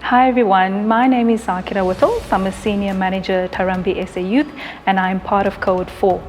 Hi everyone, my name is Zakira Whittles. I'm a Senior Manager at Tarambi SA Youth and I'm part of Cohort 4.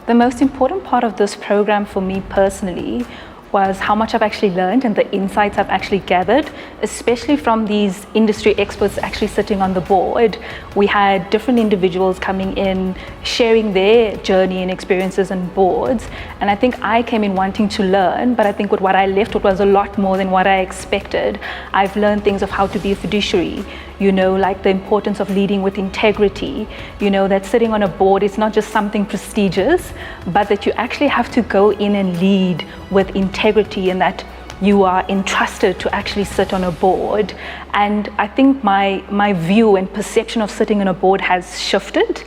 The most important part of this program for me personally was how much I've actually learned and the insights I've actually gathered, especially from these industry experts actually sitting on the board. We had different individuals coming in, sharing their journey and experiences on boards. And I think I came in wanting to learn, but I think what I left with was a lot more than what I expected. I've learned things of how to be a fiduciary, like the importance of leading with integrity, that sitting on a board is not just something prestigious, but that you actually have to go in and lead with integrity and that you are entrusted to actually sit on a board. And I think my view and perception of sitting on a board has shifted,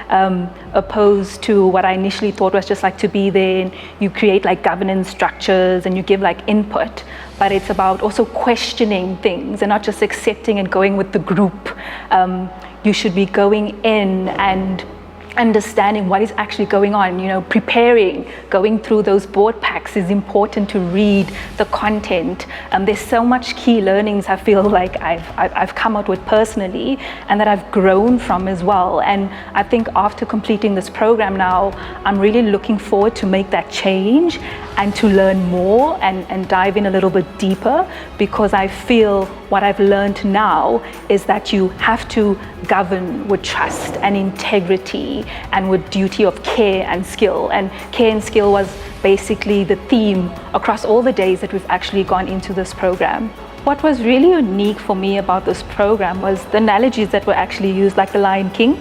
opposed to what I initially thought was just like to be there and you create like governance structures and you give like input, but it's about also questioning things and not just accepting and going with the group. You should be going in and understanding what is actually going on, preparing, going through those board packs is important to read the content. There's so much key learnings I feel like I've come out with personally and that I've grown from as well. And I think after completing this program now, I'm really looking forward to make that change and to learn more and dive in a little bit deeper, because I feel what I've learned now is that you have to govern with trust and integrity and with duty of care and skill. And care and skill was basically the theme across all the days that we've actually gone into this program. What was really unique for me about this program was the analogies that were actually used, like the Lion King.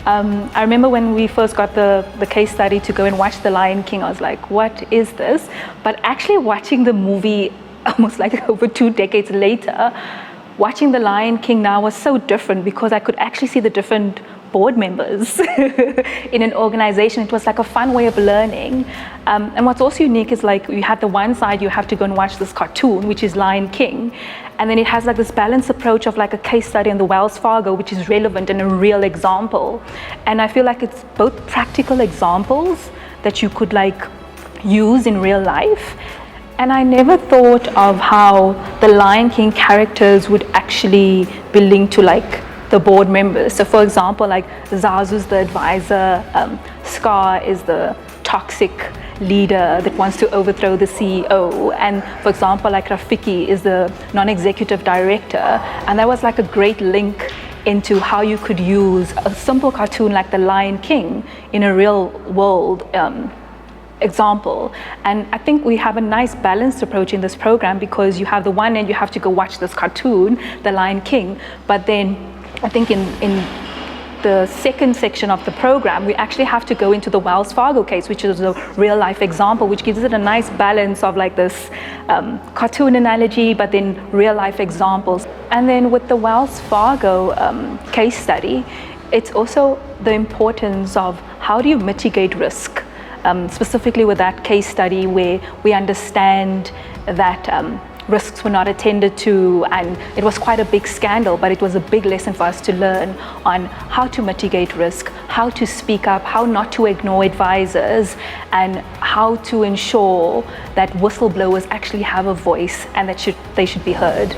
I remember when we first got the case study to go and watch The Lion King, I was like, what is this? But actually watching the movie almost like over 2 decades later, watching The Lion King now was so different because I could actually see the different board members in an organization. It was like a fun way of learning. And what's also unique is like you had the one side, you have to go and watch this cartoon, which is Lion King. And then it has like this balanced approach of like a case study on the Wells Fargo, which is relevant and a real example. And I feel like it's both practical examples that you could like use in real life. And I never thought of how the Lion King characters would actually be linked to like the board members. So for example, like Zazu's the advisor, Scar is the toxic leader that wants to overthrow the CEO. And for example, like Rafiki is the non-executive director. And that was like a great link into how you could use a simple cartoon like the Lion King in a real world example. And I think we have a nice balanced approach in this program, because you have the one end, you have to go watch this cartoon, The Lion King, but then I think in the second section of the program, we actually have to go into the Wells Fargo case, which is a real life example, which gives it a nice balance of like this cartoon analogy, but then real life examples. And then with the Wells Fargo case study, it's also the importance of how do you mitigate risk. Specifically with that case study where we understand that risks were not attended to and it was quite a big scandal, but it was a big lesson for us to learn on how to mitigate risk, how to speak up, how not to ignore advisors, and how to ensure that whistleblowers actually have a voice and that they should be heard.